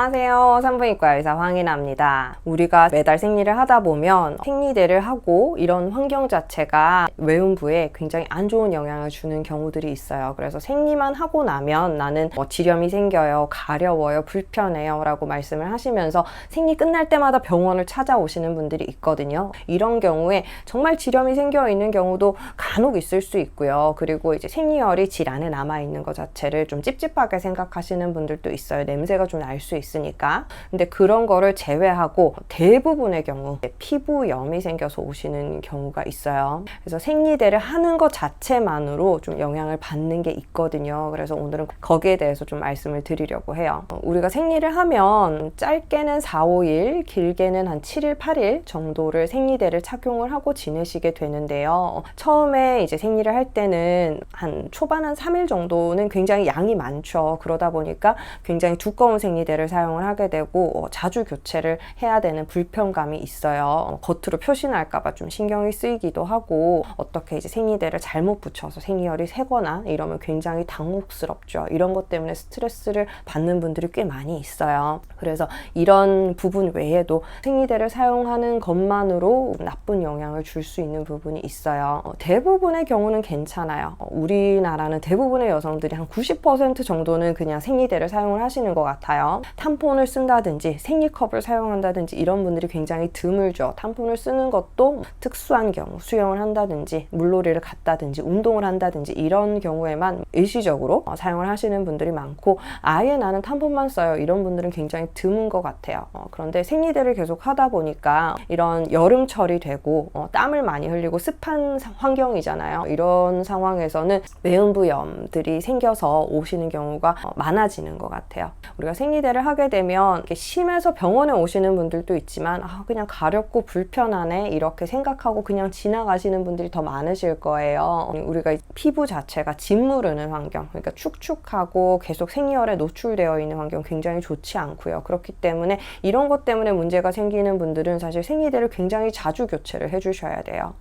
안녕하세요. 산부인과 의사 황인아입니다. 우리가 매달 생리를 하다 보면 생리대를 하고 이런 환경 자체가 외음부에 굉장히 안 좋은 영향을 주는 경우들이 있어요. 그래서 생리만 하고 나면 나는 지렴이 생겨요, 가려워요, 불편해요 라고 말씀을 하시면서 생리 끝날 때마다 병원을 찾아오시는 분들이 있거든요. 이런 경우에 정말 지렴이 생겨 있는 경우도 간혹 있을 수 있고요. 그리고 이제 생리혈이 질 안에 남아있는 것 자체를 좀 찝찝하게 생각하시는 분들도 있어요. 냄새가 좀 날 수 있으니까. 근데 그런 거를 제외하고 대부분의 경우 피부염이 생겨서 오시는 경우가 있어요. 그래서 생리대를 하는 것 자체만으로 좀 영향을 받는 게 있거든요. 그래서 오늘은 거기에 대해서 좀 말씀을 드리려고 해요. 우리가 생리를 하면 짧게는 4, 5일, 길게는 한 7일, 8일 정도를 생리대를 착용을 하고 지내시게 되는데요. 처음에 이제 생리를 할 때는 한 초반 한 3일 정도는 굉장히 양이 많죠. 그러다 보니까 굉장히 두꺼운 생리대를 사용을 하게 되고 자주 교체를 해야 되는 불편감이 있어요. 겉으로 표시날까봐 좀 신경이 쓰이기도 하고, 어떻게 이제 생리대를 잘못 붙여서 생리혈이 새거나 이러면 굉장히 당혹스럽죠. 이런 것 때문에 스트레스를 받는 분들이 꽤 많이 있어요. 그래서 이런 부분 외에도 생리대를 사용하는 것만으로 나쁜 영향을 줄 수 있는 부분이 있어요. 대부분의 경우는 괜찮아요. 우리나라는 대부분의 여성들이 한 90% 정도는 그냥 생리대를 사용을 하시는 것 같아요. 탐폰을 쓴다든지 생리컵을 사용한다든지 이런 분들이 굉장히 드물죠. 탐폰을 쓰는 것도 특수한 경우, 수영을 한다든지 물놀이를 갔다든지 운동을 한다든지 이런 경우에만 일시적으로 사용을 하시는 분들이 많고, 아예 나는 탐폰만 써요 이런 분들은 굉장히 드문 것 같아요. 그런데 생리대를 계속 하다 보니까 이런 여름철이 되고 땀을 많이 흘리고 습한 환경이잖아요. 이런 상황에서는 외음부염들이 생겨서 오시는 경우가 많아지는 것 같아요. 우리가 생리대를 하게 되면 심해서 병원에 오시는 분들도 있지만 그냥 가렵고 불편하네 이렇게 생각하고 그냥 지나가시는 분들이 더 많으실 거예요. 우리가 피부 자체가 짓무르는 환경, 그러니까 축축하고 계속 생리혈에 노출되어 있는 환경 굉장히 좋지 않고요. 그렇기 때문에 이런 것 때문에 문제가 생기는 분들은 사실 생리대를 굉장히 자주 교체를 해주셔야 돼요.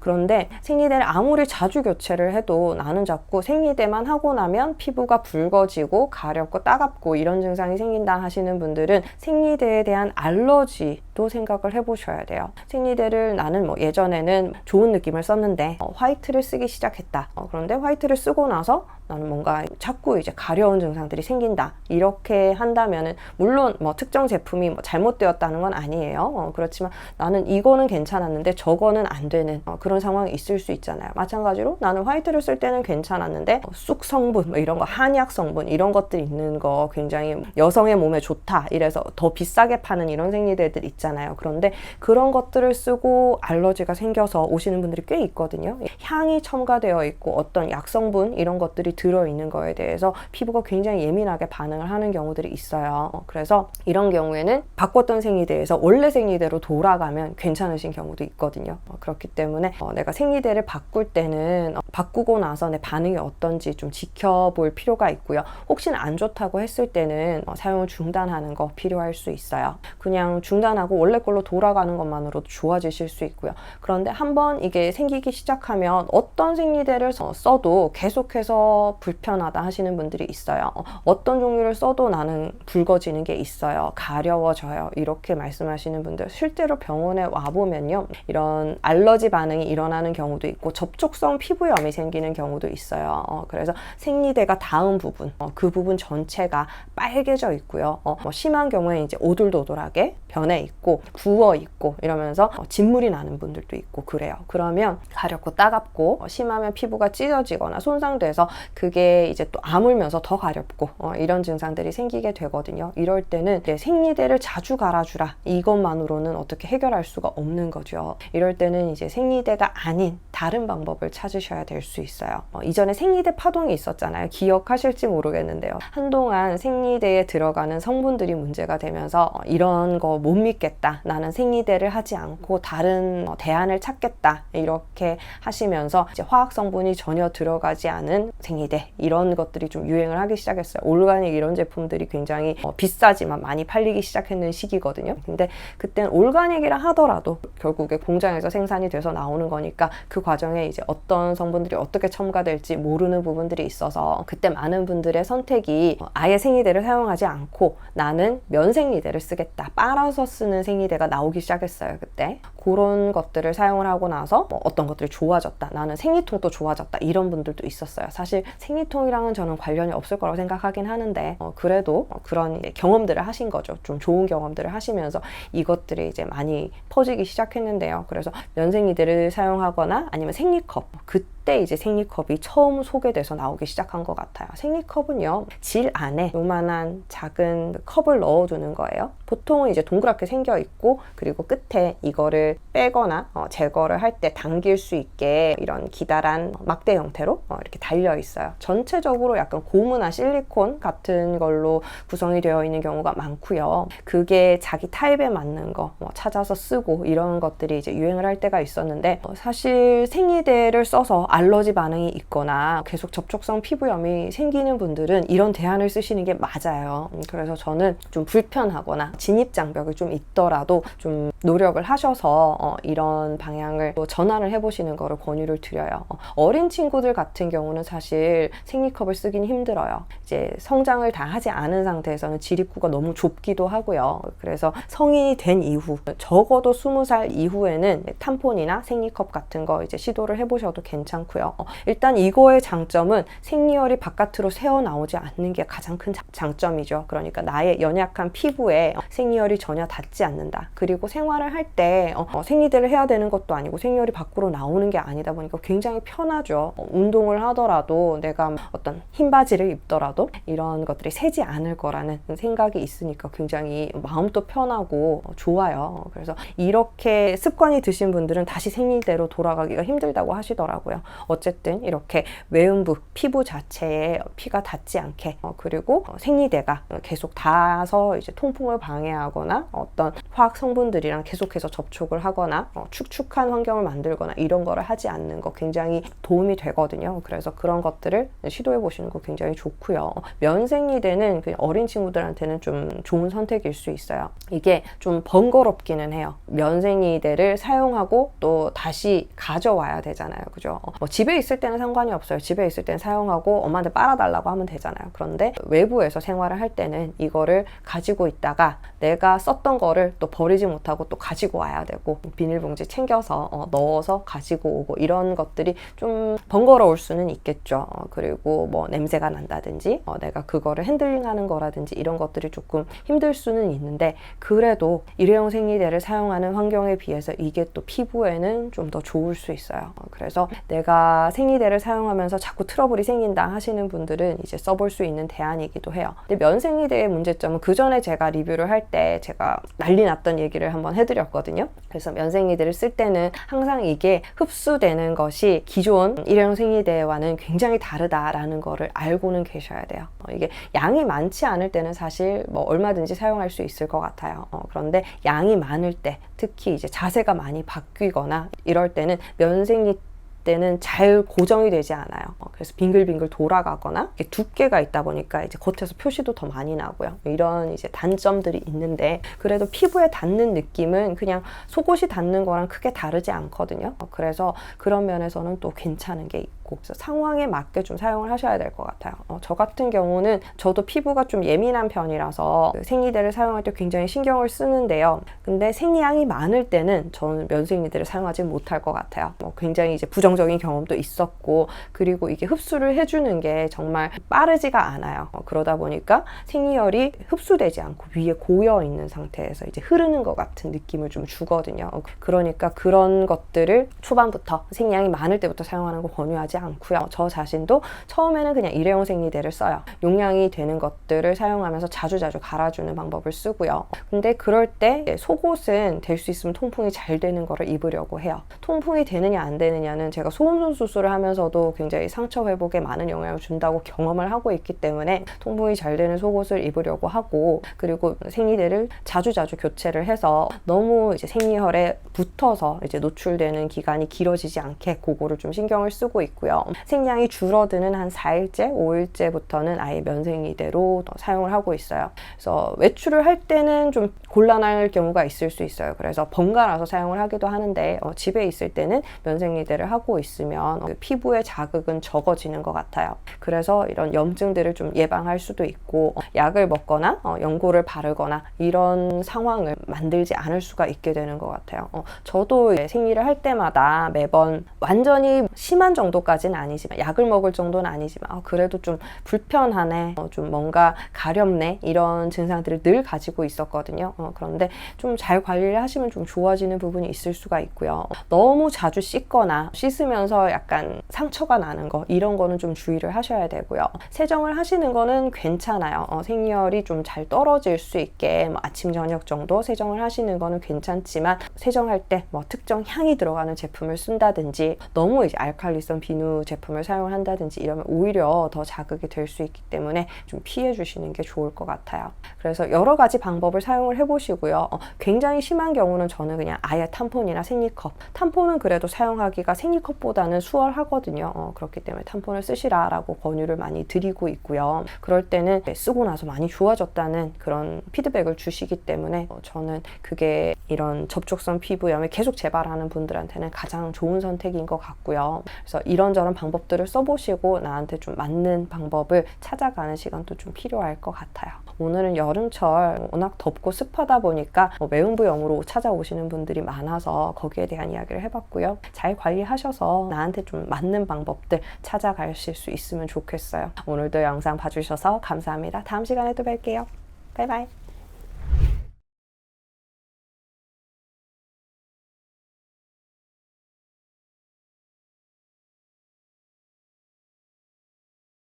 그런데 생리대를 아무리 자주 교체를 해도 나는 자꾸 생리대만 하고 나면 피부가 붉어지고 가렵고 따갑고 이런 증상이 생긴다 하시는 분들은 생리대에 대한 알러지도 생각을 해보셔야 돼요. 생리대를 나는 예전에는 좋은 느낌을 썼는데 화이트를 쓰기 시작했다. 그런데 화이트를 쓰고 나서 나는 뭔가 자꾸 이제 가려운 증상들이 생긴다. 이렇게 한다면은 물론 특정 제품이 잘못되었다는 건 아니에요. 그렇지만 나는 이거는 괜찮았는데 저거는 안 되는 그런 상황이 있을 수 있잖아요. 마찬가지로 나는 화이트를 쓸 때는 괜찮았는데 쑥 성분 이런 거, 한약 성분 이런 것들 있는 거 굉장히 여성의 몸에 좋다 이래서 더 비싸게 파는 이런 생리대들 있잖아요. 그런데 그런 것들을 쓰고 알러지가 생겨서 오시는 분들이 꽤 있거든요. 향이 첨가되어 있고 어떤 약성분 이런 것들이 들어있는 거에 대해서 피부가 굉장히 예민하게 반응을 하는 경우들이 있어요. 그래서 이런 경우에는 바꿨던 생리대에서 원래 생리대로 돌아가면 괜찮으신 경우도 있거든요. 그렇기 때문에 내가 생리대를 바꿀 때는 바꾸고 나서 내 반응이 어떤지 좀 지켜볼 필요가 있고요. 혹시나 안 좋다고 했을 때는 사용을 중단하는 거 필요할 수 있어요. 그냥 중단하고 원래 걸로 돌아가는 것만으로도 좋아지실 수 있고요. 그런데 한번 이게 생기기 시작하면 어떤 생리대를 써도 계속해서 불편하다 하시는 분들이 있어요. 어떤 종류를 써도 나는 붉어지는 게 있어요. 가려워져요. 이렇게 말씀하시는 분들 실제로 병원에 와보면요. 이런 알러지 반응이 일어나는 경우도 있고 접촉성 피부염이 생기는 경우도 있어요. 그래서 생리대가 닿은 부분, 그 부분 전체가 빨개져 있고요. 심한 경우에 이제 오돌도돌하게 변해 있고 부어 있고 이러면서 진물이 나는 분들도 있고 그래요. 그러면 가렵고 따갑고 심하면 피부가 찢어지거나 손상돼서 그게 이제 또 아물면서 더 가렵고 이런 증상들이 생기게 되거든요. 이럴 때는 생리대를 자주 갈아주라 이것만으로는 어떻게 해결할 수가 없는 거죠. 이럴 때는 이제 생리대가 아닌 다른 방법을 찾으셔야 될 수 있어요. 이전에 생리대 파동이 있었잖아요. 기억하실지 모르겠는데요. 한동안 생리대에 들어가는 성분들이 문제가 되면서 이런 거 못 믿겠다 되겠다. 나는 생리대를 하지 않고 다른 대안을 찾겠다. 이렇게 하시면서 이제 화학 성분이 전혀 들어가지 않은 생리대 이런 것들이 좀 유행을 하기 시작했어요. 올가닉 이런 제품들이 굉장히 비싸지만 많이 팔리기 시작했는 시기거든요. 근데 그때는 올가닉이라 하더라도 결국에 공장에서 생산이 돼서 나오는 거니까 그 과정에 이제 어떤 성분들이 어떻게 첨가될지 모르는 부분들이 있어서 그때 많은 분들의 선택이 아예 생리대를 사용하지 않고 나는 면생리대를 쓰겠다. 빨아서 쓰는 생리대가 나오기 시작했어요. 그때. 그런 것들을 사용을 하고 나서 어떤 것들이 좋아졌다. 나는 생리통도 좋아졌다. 이런 분들도 있었어요. 사실 생리통이랑은 저는 관련이 없을 거라고 생각하긴 하는데 그래도 그런 경험들을 하신 거죠. 좀 좋은 경험들을 하시면서 이것들이 이제 많이 퍼지기 시작했는데요. 그래서 면생리대를 사용하거나 아니면 생리컵 그때 이제 생리컵이 처음 소개돼서 나오기 시작한 것 같아요. 생리컵은요, 질 안에 요만한 작은 컵을 넣어두는 거예요. 보통은 이제 동그랗게 생겨 있고 그리고 끝에 이거를 빼거나 제거를 할 때 당길 수 있게 이런 기다란 막대 형태로 이렇게 달려 있어요. 전체적으로 약간 고무나 실리콘 같은 걸로 구성이 되어 있는 경우가 많고요. 그게 자기 타입에 맞는 거 찾아서 쓰고 이런 것들이 이제 유행을 할 때가 있었는데 사실 생리대를 써서 알러지 반응이 있거나 계속 접촉성 피부염이 생기는 분들은 이런 대안을 쓰시는 게 맞아요. 그래서 저는 좀 불편하거나 진입장벽이 좀 있더라도 좀 노력을 하셔서 이런 방향을 전환을 해보시는 거를 권유를 드려요. 어린 친구들 같은 경우는 사실 생리컵을 쓰긴 힘들어요. 이제 성장을 다 하지 않은 상태에서는 질입구가 너무 좁기도 하고요. 그래서 성인이 된 이후 적어도 20살 이후에는 탐폰이나 생리컵 같은 거 이제 시도를 해보셔도 괜찮고요. 일단 이거의 장점은 생리혈이 바깥으로 새어나오지 않는 게 가장 큰 장점이죠. 그러니까 나의 연약한 피부에 생리혈이 전혀 닿지 않는다. 그리고 생활을 할 때 생리대를 해야 되는 것도 아니고 생리혈이 밖으로 나오는 게 아니다 보니까 굉장히 편하죠. 운동을 하더라도 내가 어떤 흰 바지를 입더라도 이런 것들이 새지 않을 거라는 생각이 있으니까 굉장히 마음도 편하고 좋아요. 그래서 이렇게 습관이 드신 분들은 다시 생리대로 돌아가기가 힘들다고 하시더라고요. 어쨌든 이렇게 외음부, 피부 자체에 피가 닿지 않게 그리고 생리대가 계속 닿아서 이제 통풍을 방해하거나 어떤 화학 성분들이랑 계속해서 접촉을 하거나 축축한 환경을 만들거나 이런 거를 하지 않는 거 굉장히 도움이 되거든요. 그래서 그런 것들을 시도해 보시는 거 굉장히 좋고요. 면생리대는 그냥 어린 친구들한테는 좀 좋은 선택일 수 있어요. 이게 좀 번거롭기는 해요. 면생리대를 사용하고 또 다시 가져와야 되잖아요. 그죠? 집에 있을 때는 상관이 없어요. 집에 있을 때는 사용하고 엄마한테 빨아달라고 하면 되잖아요. 그런데 외부에서 생활을 할 때는 이거를 가지고 있다가 내가 썼던 거를 또 버리지 못하고 또 가지고 와야 되고 비닐봉지 챙겨서 넣어서 가지고 오고 이런 것들이 좀 번거로울 수는 있겠죠. 그리고 뭐 냄새가 난다든지 내가 그거를 핸들링하는 거라든지 이런 것들이 조금 힘들 수는 있는데 그래도 일회용 생리대를 사용하는 환경에 비해서 이게 또 피부에는 좀 더 좋을 수 있어요. 그래서 내가 생리대를 사용하면서 자꾸 트러블이 생긴다 하시는 분들은 이제 써볼 수 있는 대안이기도 해요. 근데 면생리대의 문제점은 그 전에 제가 리뷰를 할 때 제가 난리 났던 얘기를 한번 해드렸거든요. 그래서 면생리대를 쓸 때는 항상 이게 흡수되는 것이 기존 일회용 생리대와는 굉장히 다르다라는 거를 알고는 계셔야 돼요. 이게 양이 많지 않을 때는 사실 뭐 얼마든지 사용할 수 있을 것 같아요. 그런데 양이 많을 때 특히 이제 자세가 많이 바뀌거나 이럴 때는 면생리 때는 잘 고정이 되지 않아요. 그래서 빙글빙글 돌아가거나 두께가 있다 보니까 이제 겉에서 표시도 더 많이 나고요. 이런 이제 단점들이 있는데 그래도 피부에 닿는 느낌은 그냥 속옷이 닿는 거랑 크게 다르지 않거든요. 그래서 그런 면에서는 또 괜찮은 게 있고 그래서 상황에 맞게 좀 사용을 하셔야 될 것 같아요. 저 같은 경우는 저도 피부가 좀 예민한 편이라서 생리대를 사용할 때 굉장히 신경을 쓰는데요. 근데 생리량이 많을 때는 저는 면생리대를 사용하지 못할 것 같아요. 굉장히 이제 부정적인 경험도 있었고 그리고 이게 흡수를 해주는 게 정말 빠르지가 않아요. 그러다 보니까 생리혈이 흡수되지 않고 위에 고여 있는 상태에서 이제 흐르는 것 같은 느낌을 좀 주거든요. 그러니까 그런 것들을 초반부터 생리량이 많을 때부터 사용하는 거 권유하지 하지 않고요. 저 자신도 처음에는 그냥 일회용 생리대를 써요. 용량이 되는 것들을 사용하면서 자주자주 갈아주는 방법을 쓰고요. 근데 그럴 때 속옷은 될 수 있으면 통풍이 잘 되는 거를 입으려고 해요. 통풍이 되느냐 안 되느냐는 제가 소음손 수술을 하면서도 굉장히 상처 회복에 많은 영향을 준다고 경험을 하고 있기 때문에 통풍이 잘 되는 속옷을 입으려고 하고, 그리고 생리대를 자주자주 교체를 해서 너무 이제 생리혈에 붙어서 이제 노출되는 기간이 길어지지 않게 그거를 좀 신경을 쓰고 있고요. 생량이 줄어드는 한 4일째, 5일째부터는 아예 면생리대로 사용을 하고 있어요. 그래서 외출을 할 때는 좀 곤란할 경우가 있을 수 있어요. 그래서 번갈아서 사용을 하기도 하는데 집에 있을 때는 면생리대를 하고 있으면 피부의 자극은 적어지는 것 같아요. 그래서 이런 염증들을 좀 예방할 수도 있고 약을 먹거나 연고를 바르거나 이런 상황을 만들지 않을 수가 있게 되는 것 같아요. 저도 생리를 할 때마다 매번 완전히 심한 정도까지는 아니지만, 약을 먹을 정도는 아니지만 그래도 좀 불편하네, 좀 뭔가 가렵네, 이런 증상들을 늘 가지고 있었거든요. 그런데 좀 잘 관리를 하시면 좀 좋아지는 부분이 있을 수가 있고요. 너무 자주 씻거나 씻으면서 약간 상처가 나는 거, 이런 거는 좀 주의를 하셔야 되고요. 세정을 하시는 거는 괜찮아요. 생리혈이 좀 잘 떨어질 수 있게 아침 저녁 정도 세정을 하시는 거는 괜찮지만, 세정할 때 특정 향이 들어가는 제품을 쓴다든지 너무 이제 알칼리성 비누 제품을 사용을 한다든지 이러면 오히려 더 자극이 될 수 있기 때문에 좀 피해 주시는 게 좋을 것 같아요. 그래서 여러 가지 방법을 사용을 해보시고요. 굉장히 심한 경우는 저는 그냥 아예 탐폰이나 생리컵, 탐폰은 그래도 사용하기가 생리컵보다는 수월하거든요. 그렇기 때문에 탐폰을 쓰시라라고 권유를 많이 드리고 있고요. 그럴 때는 쓰고 나서 많이 좋아졌다는 그런 피드백을 주시기 때문에 저는 그게 이런 접촉성 피부염을 계속 재발하는 분들한테는 가장 좋은 선택인 것 같고요. 그래서 이런저런 방법들을 써보시고 나한테 좀 맞는 방법을 찾아가는 시간도 좀 필요할 것 같아요. 오늘은 여름철 워낙 덥고 습하다 보니까 외음부염으로 찾아오시는 분들이 많아서 거기에 대한 이야기를 해봤고요. 잘 관리하셔서 나한테 좀 맞는 방법들 찾아가실 수 있으면 좋겠어요. 오늘도 영상 봐주셔서 감사합니다. 다음 시간에 또 뵐게요. 바이바이.